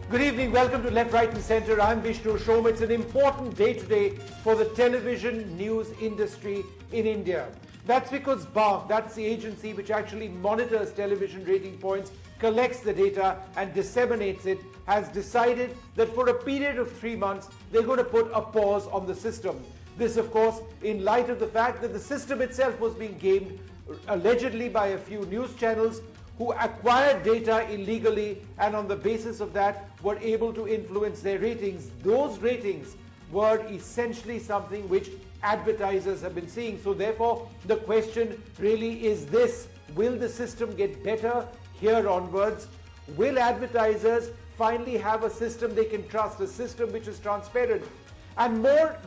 Good evening, welcome to Left, Right and Centre. I'm Vishnu Shom. It's an important day today for the television news industry in India. That's because BARC, that's the agency which actually monitors television rating points, collects the data and disseminates it, has decided that for a period of 3 months, they're going to put a pause on the system. This, of course, in light of the fact that the system itself was being gamed allegedly by a few news channels who acquired data illegally and on the basis of that were able to influence their ratings. Those ratings were essentially something which advertisers have been seeing. So therefore, the question really is this: will the system get better here onwards? Will advertisers finally have a system they can trust, a system which is transparent? And more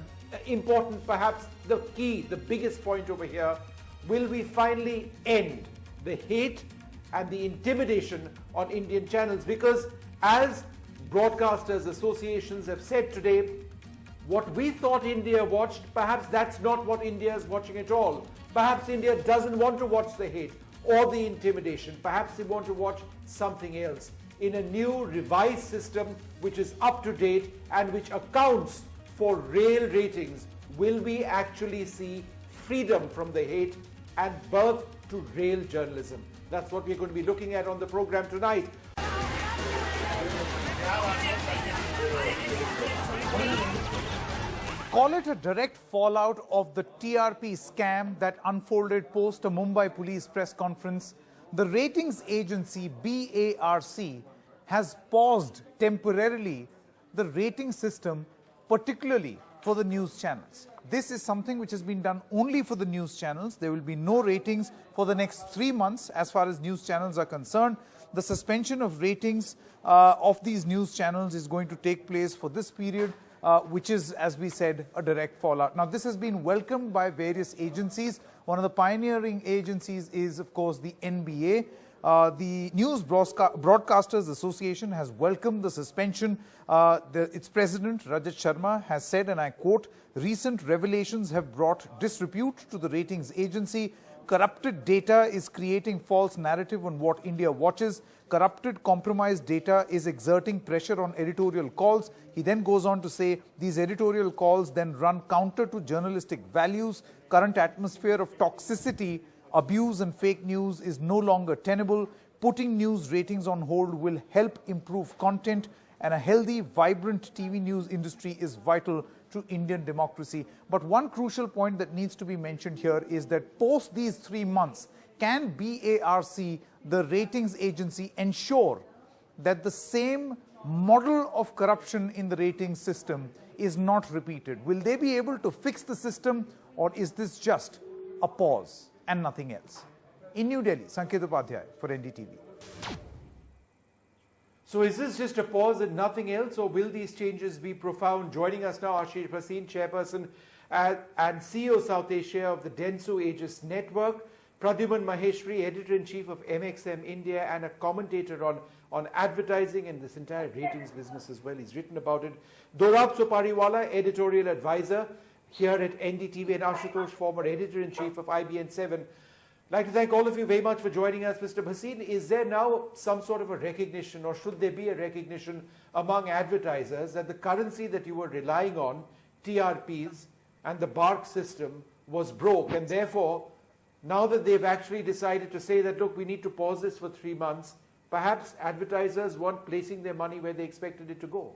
important, perhaps the key, the biggest point over here, will we finally end the hate and the intimidation on Indian channels? Because as broadcasters associations have said today, what we thought India watched, perhaps that's not what India is watching at all. Perhaps India doesn't want to watch the hate or the intimidation. Perhaps they want to watch something else in a new revised system which is up to date and which accounts for real ratings. Will we actually see freedom from the hate and birth to real journalism? That's what we're going to be looking at on the program tonight. Call it a direct fallout of the TRP scam that unfolded post a Mumbai police press conference. The ratings agency BARC has paused temporarily the rating system, particularly for the news channels. This is something which has been done only for the news channels. There will be no ratings for the next 3 months as far as news channels are concerned. The suspension of ratings of these news channels is going to take place for this period, which is, as we said, a direct fallout. Now, this has been welcomed by various agencies. One of the pioneering agencies is, of course, the NBA. The News Broadcasters Association has welcomed the suspension. Its president, Rajat Sharma, has said, and I quote, "Recent revelations have brought disrepute to the ratings agency. Corrupted data is creating false narrative on what India watches. Corrupted, compromised data is exerting pressure on editorial calls." He then goes on to say, these editorial calls then run counter to journalistic values. Current atmosphere of toxicity, abuse and fake news is no longer tenable. Putting news ratings on hold will help improve content, and a healthy, vibrant TV news industry is vital to Indian democracy. But one crucial point that needs to be mentioned here is that post these 3 months, can BARC, the ratings agency, ensure that the same model of corruption in the ratings system is not repeated? Will they be able to fix the system, or is this just a pause and nothing else? In New Delhi, Sanket Upadhyay for NDTV. So is this just a pause and nothing else, or will these changes be profound? Joining us now, Ashish Bhasin, chairperson and CEO South Asia of the Densu Aegis Network, Pradyuman Maheshwari, editor-in-chief of MXM India and a commentator on advertising and this entire ratings business as well. He's written about it. Dorab Supariwala, editorial advisor here at NDTV, and Ashutosh, former editor-in-chief of IBN7. I'd like to thank all of you very much for joining us. Mr. Bhasin, is there now some sort of a recognition, or should there be a recognition among advertisers, that the currency that you were relying on, TRPs, and the BARC system was broke, and therefore, now that they've actually decided to say that, look, we need to pause this for 3 months, perhaps advertisers weren't placing their money where they expected it to go?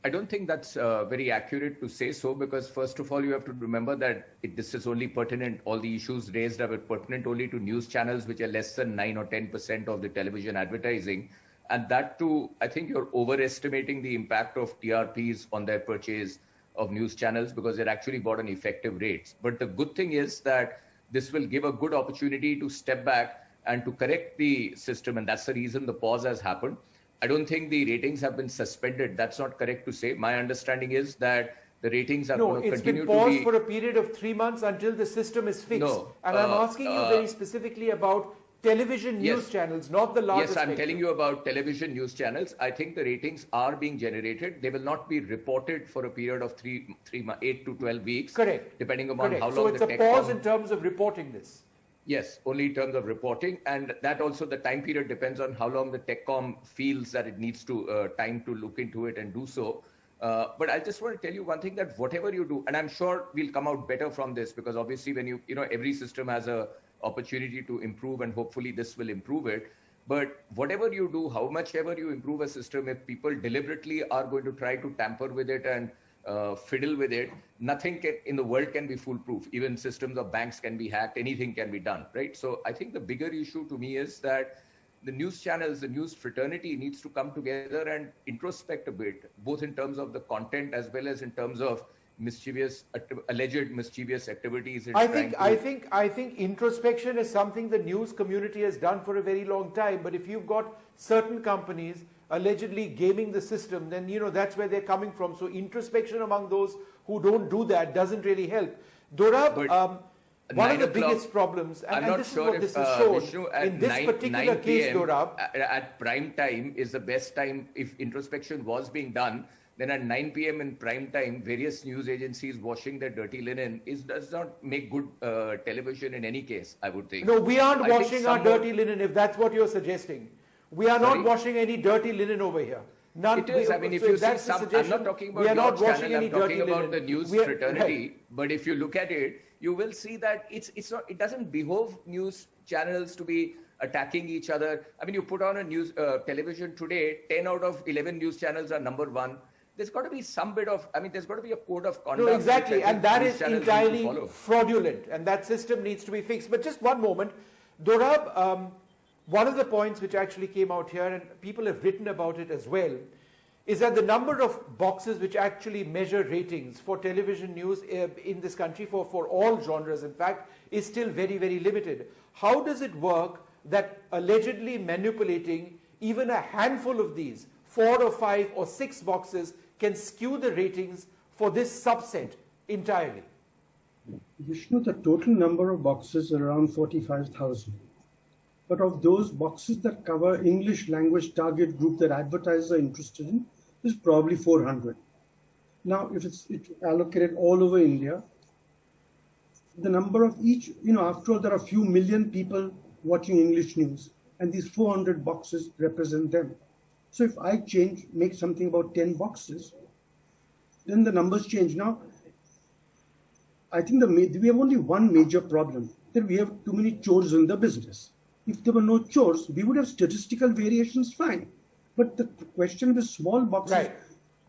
I don't think that's very accurate to say so, because first of all, you have to remember that this is only pertinent, all the issues raised are pertinent only to news channels which are less than 9 or 10% of the television advertising. And that too, I think you're overestimating the impact of TRPs on their purchase of news channels, because they're actually bought on effective rates. But the good thing is that this will give a good opportunity to step back and to correct the system. And that's the reason the pause has happened. I don't think the ratings have been suspended. That's not correct to say. My understanding is that the ratings are going to continue to be... No, it's been paused for a period of 3 months until the system is fixed. No, and I'm asking you very specifically about television news channels, not the largest. Yes, I'm telling you about television news channels. I think the ratings are being generated. They will not be reported for a period of 8 to 12 weeks. Correct. Depending upon how long so it's the a pause in terms of reporting this. Yes, only in terms of reporting, and that also the time period depends on how long the TechCom feels that it needs to time to look into it and do so. But I just want to tell you one thing, that whatever you do, and I'm sure we'll come out better from this, because obviously when you know, every system has a opportunity to improve, and hopefully this will improve it. But whatever you do, how much ever you improve a system, if people deliberately are going to try to tamper with it and fiddle with it, nothing in the world can be foolproof. Even systems of banks can be hacked, anything can be done, right? So I think the bigger issue to me is that the news channels, the news fraternity needs to come together and introspect a bit, both in terms of the content as well as in terms of alleged mischievous activities. I think introspection is something the news community has done for a very long time. But if you've got certain companies allegedly gaming the system, then you know that's where they're coming from. So introspection among those who don't do that doesn't really help. Dorab, one of the biggest problems, and this is what this is shown Vishnu, in this particular case, Dorab. At prime time is the best time. If introspection was being done, then at 9 p.m. in prime time, various news agencies washing their dirty linen does not make good television in any case, I would think. No, we aren't washing our dirty linen, if that's what you're suggesting. We are not washing any dirty linen over here. None. It is. I mean, if you see some, I'm not talking about your channel, I'm talking about the news fraternity. But if you look at it, you will see that it's not. It doesn't behove news channels to be attacking each other. I mean, you put on a news television today, 10 out of 11 news channels are number one. There's got to be some bit of, I mean, there's got to be a code of conduct. No, exactly, and that is entirely fraudulent, and that system needs to be fixed. But just one moment, Dorab, one of the points which actually came out here, and people have written about it as well, is that the number of boxes which actually measure ratings for television news in this country, for all genres in fact, is still very, very limited. How does it work that allegedly manipulating even a handful of these, 4 or 5 or 6 boxes, can skew the ratings for this subset entirely? Vishnu, the total number of boxes are around 45,000. But of those boxes that cover English language target group that advertisers are interested in, is probably 400. Now, if it's allocated all over India, the number of each, you know, after all, there are a few million people watching English news, and these 400 boxes represent them. So if I make something about 10 boxes, then the numbers change. Now, I think we have only one major problem, that we have too many chores in the business. If there were no chores, we would have statistical variations, fine. But the question with small boxes, right,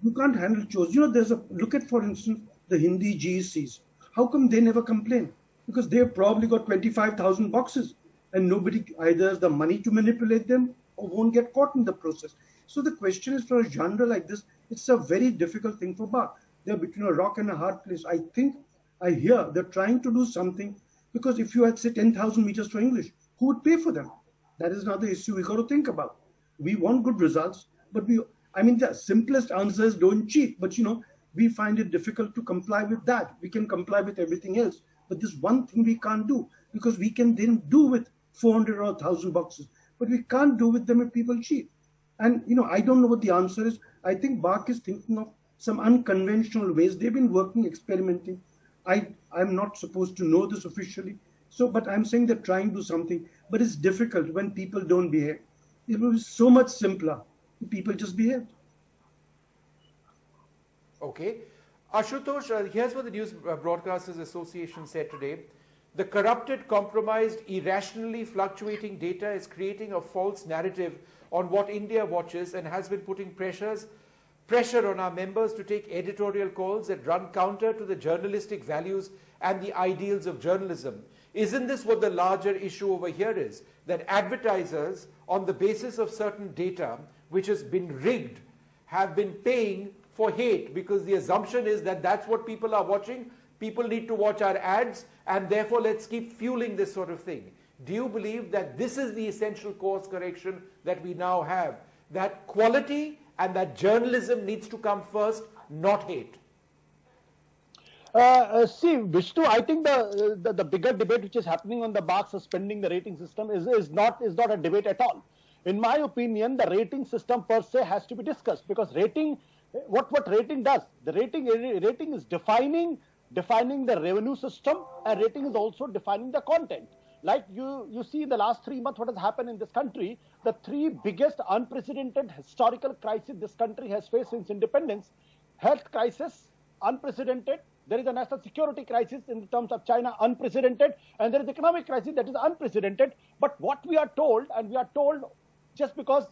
you can't handle chores. You know, look at, for instance, the Hindi GECs. How come they never complain? Because they've probably got 25,000 boxes, and nobody either has the money to manipulate them or won't get caught in the process. So the question is, for a genre like this, it's a very difficult thing for BARC. They're between a rock and a hard place. I hear they're trying to do something, because if you had, say, 10,000 meters for English, who would pay for them? That is another issue we got to think about. We want good results, but I mean, the simplest answer is don't cheat. But, you know, we find it difficult to comply with that. We can comply with everything else. But this one thing we can't do, because we can then do with 400 or 1,000 boxes, but we can't do with them if people cheat. And, you know, I don't know what the answer is. I think BARC is thinking of some unconventional ways. They've been working, experimenting. I'm not supposed to know this officially. So, but I'm saying they're trying to do something. But it's difficult when people don't behave. It was so much simpler if people just behaved. Okay. Ashutosh, here's what the News Broadcasters Association said today. The corrupted, compromised, irrationally fluctuating data is creating a false narrative on what India watches, and has been putting pressure on our members to take editorial calls that run counter to the journalistic values and the ideals of journalism. Isn't this what the larger issue over here is? That advertisers, on the basis of certain data which has been rigged, have been paying for hate, because the assumption is that that's what people are watching. People need to watch our ads, and therefore let's keep fueling this sort of thing. Do you believe that this is the essential course correction that we now have? That quality and that journalism needs to come first, not hate? See, Vishnu, I think the bigger debate which is happening on the BARC suspending the rating system is not a debate at all. In my opinion, the rating system per se has to be discussed, because rating, what rating does, the rating is defining the revenue system, and rating is also defining the content. Like you see in the last 3 months what has happened in this country, the three biggest unprecedented historical crises this country has faced since independence: health crisis, unprecedented. There is a national security crisis in terms of China, unprecedented, and there is economic crisis that is unprecedented. But what we are told, and we are told just because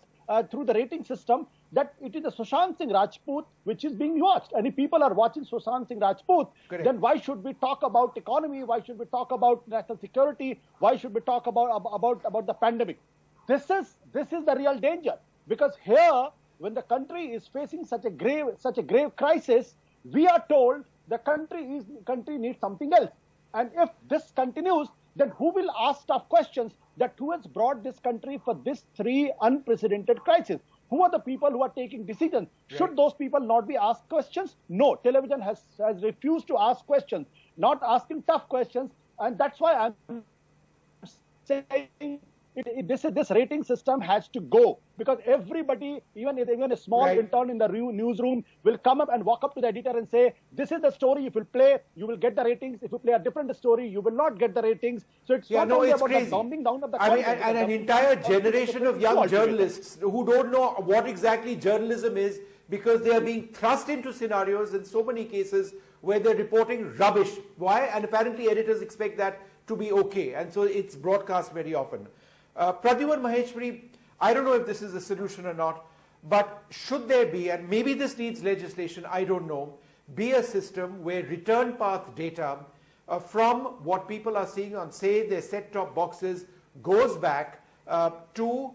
through the rating system, that it is the Sushant Singh Rajput which is being watched. And if people are watching Sushant Singh Rajput, then why should we talk about economy? Why should we talk about national security? Why should we talk about the pandemic? This is the real danger, because here, when the country is facing such a grave crisis, we are told the country needs something else. And if this continues, then who will ask tough questions? That who has brought this country for this three unprecedented crises? Who are the people who are taking decisions? Right. Should those people not be asked questions? No, television has refused to ask questions, not asking tough questions. And that's why I'm saying this rating system has to go, because everybody, even a small intern in the newsroom, will come up and walk up to the editor and say, this is the story. If you play, you will get the ratings. If you play a different story, you will not get the ratings. So it's not only about the dumbing down of the content. And an entire generation of young journalists who don't know what exactly journalism is, because they are being thrust into scenarios in so many cases where they're reporting rubbish. Why? And apparently editors expect that to be okay. And so it's broadcast very often. Pradyuman Maheshwari, I don't know if this is a solution or not, but should there be, and maybe this needs legislation, I don't know, be a system where return path data from what people are seeing on, say, their set-top boxes goes back to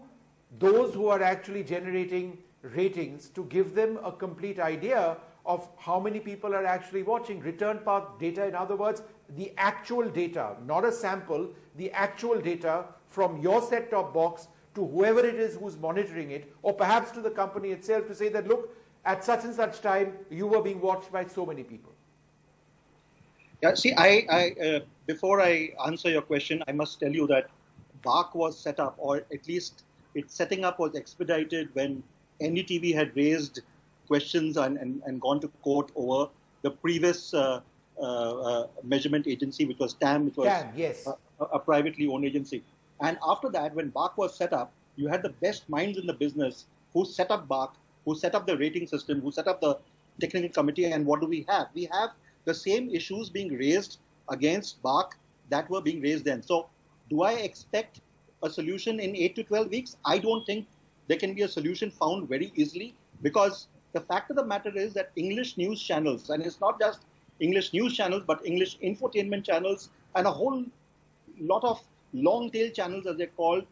those who are actually generating ratings, to give them a complete idea of how many people are actually watching. Return path data, in other words, the actual data, not a sample, the actual data from your set-top box to whoever it is who's monitoring it, or perhaps to the company itself, to say that, look, at such and such time, you were being watched by so many people. Yeah, see, before I answer your question, I must tell you that BARC was set up, or at least its setting up was expedited when NDTV had raised questions and gone to court over the previous measurement agency, which was TAM, which was yes. a privately owned agency. And after that, when BARC was set up, you had the best minds in the business who set up BARC, who set up the rating system, who set up the technical committee. And what do we have? We have the same issues being raised against BARC that were being raised then. So do I expect a solution in 8 to 12 weeks? I don't think there can be a solution found very easily, because the fact of the matter is that English news channels, and it's not just English news channels, but English infotainment channels and a whole lot of long-tail channels, as they're called,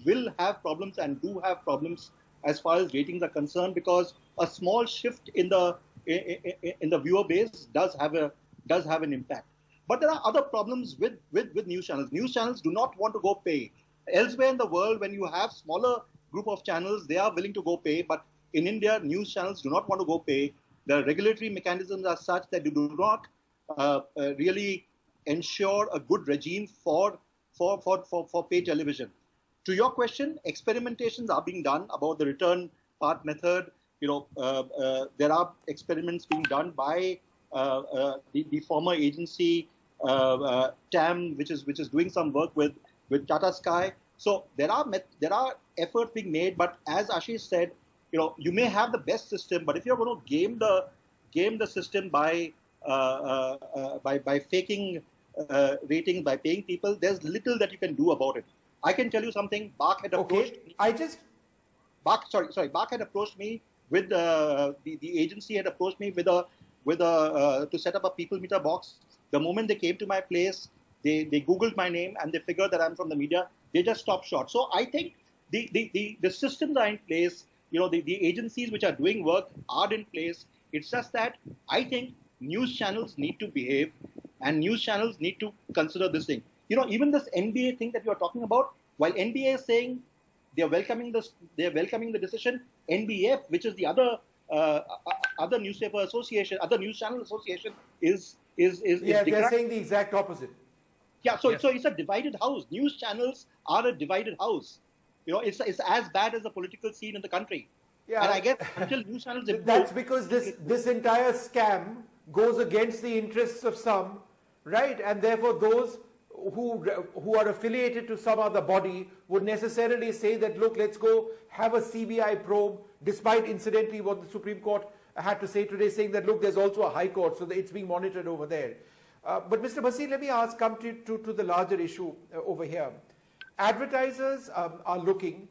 will have problems and do have problems as far as ratings are concerned, because a small shift in the viewer base does have an impact. But there are other problems with news channels. News channels do not want to go pay. Elsewhere in the world, when you have smaller group of channels, they are willing to go pay. But in India, news channels do not want to go pay. The regulatory mechanisms are such that they do not really ensure a good regime for pay television. To your question, experimentations are being done about the return path method. There are experiments being done by the former agency TAM, which is doing some work with Tata Sky. So there are efforts being made, but as Ashish said, you may have the best system, but if you're going to game the system by faking ratings, by paying people, there's little that you can do about it. I can tell you something. BARC had approached me. BARC had approached me with the agency had approached me with to set up a people meter box. The moment they came to my place, they Googled my name and they figured that I'm from the media. They just stopped short. So I think the systems are in place. The agencies which are doing work are in place. It's just that I think news channels need to behave, and news channels need to consider this thing. Even this NBA thing that you're talking about, while NBA is saying they're welcoming the decision, NBF, which is the other newspaper association, other news channel association, is they're saying the exact opposite. Yeah, so it's a divided house. News channels are a divided house. It's as bad as the political scene in the country. Yeah, and I guess until news channels improve, that's because this entire scam goes against the interests of some, right? And therefore those who are affiliated to some other body would necessarily say that, look, let's go have a CBI probe, despite incidentally what the Supreme Court had to say today, saying that, look, there's also a High Court, so that it's being monitored over there. But Mr. Bhasin, let me come to the larger issue over here. Advertisers are looking,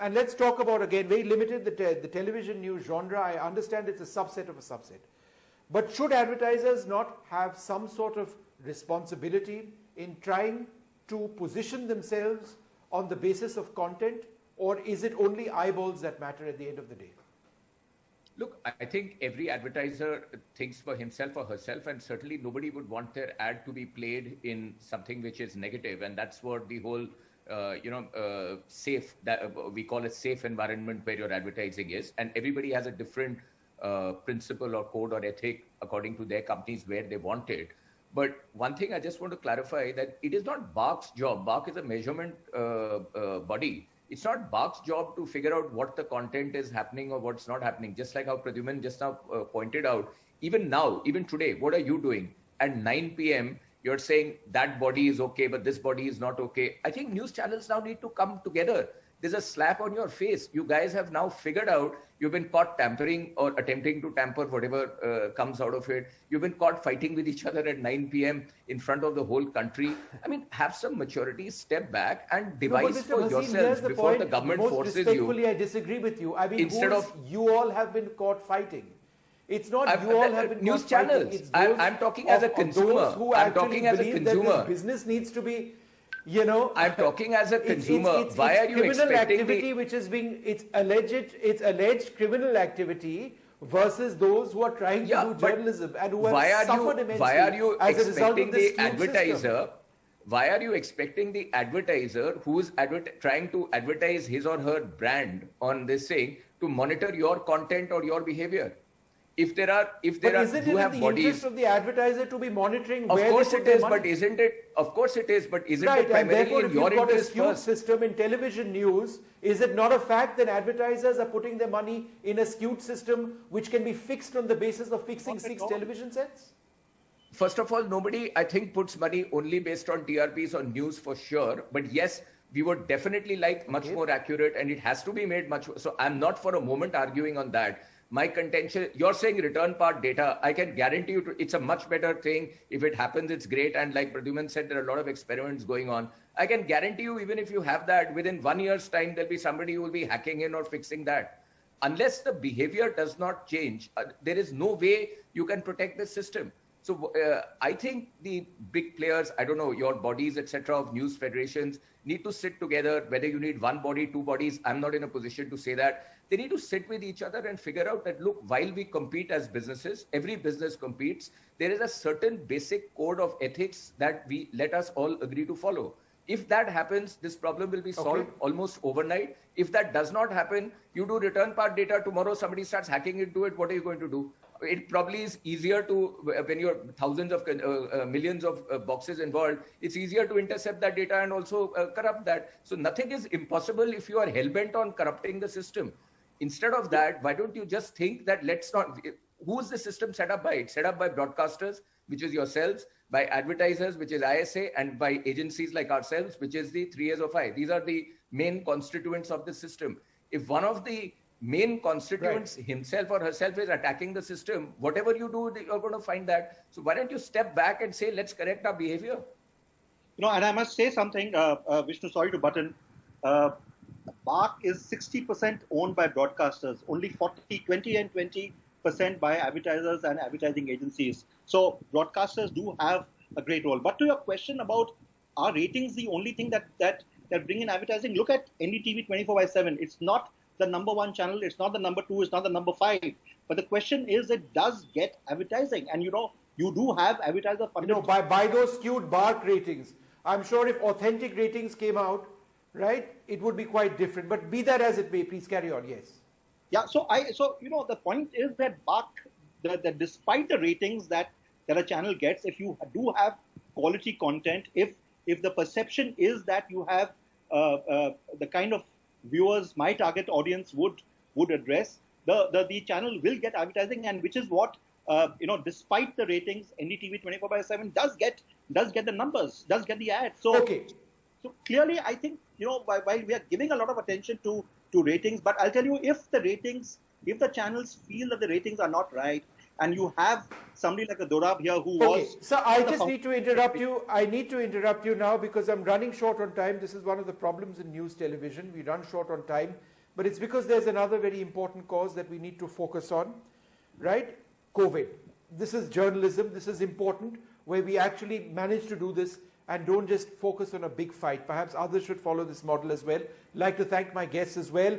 and let's talk about, again, very limited, the television news genre. I understand it's a subset of a subset. But should advertisers not have some sort of responsibility in trying to position themselves on the basis of content, or is it only eyeballs that matter at the end of the day? Look, I think every advertiser thinks for himself or herself, and certainly nobody would want their ad to be played in something which is negative, and that's what the whole safe, that we call it safe environment where your advertising is, and everybody has a different principle or code or ethic according to their companies where they want it. But one thing I just want to clarify, that it is not BARC's job. BARC is a measurement body. It's not BARC's job to figure out what the content is happening or what's not happening. Just like how Pradyuman just now pointed out, even now, even today, what are you doing? At 9 p.m., you're saying that body is okay, but this body is not okay. I think news channels now need to come together. There's a slap on your face. You guys have now figured out you've been caught tampering or attempting to tamper, whatever comes out of it. You've been caught fighting with each other at 9 p.m. in front of the whole country. I mean, have some maturity, step back and devise for yourselves before the government forces you. Most respectfully, I disagree with you. I mean, instead of you all have been caught fighting. It's not you all have been news caught channels. Fighting. I'm talking as a consumer. I'm talking as a consumer. Business needs to be, I'm talking as a consumer. Why are you expecting activity which is being, it's alleged criminal activity versus those who are trying to do journalism and who have suffered immensely why are you as a result expecting of this the advertiser? system? Why are you expecting the advertiser who's trying to advertise his or her brand on this thing to monitor your content or your behavior? If there are, isn't it in the interest of the advertiser to be monitoring where they put their money? But isn't it? Of course it is, but isn't right, it primarily in your interest first? If you've got a skewed system in television news, is it not a fact that advertisers are putting their money in a skewed system which can be fixed on the basis of fixing 6 television sets? First of all, nobody, I think, puts money only based on TRPs on news for sure. But yes, we would definitely like much more accurate, and it has to be made much. So I'm not for a moment arguing on that. My contention, you're saying return part data, I can guarantee you it's a much better thing. If it happens, it's great. And like Pradyuman said, there are a lot of experiments going on. I can guarantee you, even if you have that, within 1 year's time, there'll be somebody who will be hacking in or fixing that. Unless the behavior does not change, there is no way you can protect the system. So I think the big players, I don't know, your bodies, etc., of news federations need to sit together. Whether you need one body, two bodies, I'm not in a position to say that. They need to sit with each other and figure out that, look, while we compete as businesses, every business competes, there is a certain basic code of ethics that we let us all agree to follow. If that happens, this problem will be solved almost overnight. If that does not happen, you do return part data, tomorrow somebody starts hacking into it, what are you going to do? It probably is easier to, when you're thousands of, millions of boxes involved, it's easier to intercept that data and also corrupt that. So nothing is impossible if you are hell-bent on corrupting the system. Instead of that, why don't you just think that let's not, who's the system set up by? It's set up by broadcasters, which is yourselves, by advertisers, which is ISA, and by agencies like ourselves, which is the 3As of I. These are the main constituents of the system. If one of the main constituents himself or herself is attacking the system, whatever you do, you're going to find that. So why don't you step back and say, let's correct our behavior? And I must say something, Vishnu, sorry to butt in. BARC is 60% owned by broadcasters, only 20 and 20% by advertisers and advertising agencies. So broadcasters do have a great role. But to your question about are ratings the only thing that bring in advertising, look at NDTV 24/7. It's not the number 1 channel, it's not the number 2, it's not the number 5. But the question is, it does get advertising. And you do have advertiser funded. By those skewed BARC ratings, I'm sure if authentic ratings came out, right, it would be quite different. But be that as it may, please carry on. Yes. Yeah. So the point is that BARC, that despite the ratings that a channel gets, if you do have quality content, if the perception is that you have the kind of viewers my target audience would address, the channel will get advertising, and which is what despite the ratings, NDTV 24/7 does get the numbers, does get the ads. So, so clearly, I think, while we are giving a lot of attention to ratings, but I'll tell you, if the channels feel that the ratings are not right, and you have somebody like a Dorab here who was... So I just need to interrupt you. I need to interrupt you now because I'm running short on time. This is one of the problems in news television. We run short on time. But it's because there's another very important cause that we need to focus on, right? COVID. This is journalism. This is important, where we actually manage to do this and don't just focus on a big fight. Perhaps others should follow this model as well. I'd like to thank my guests as well.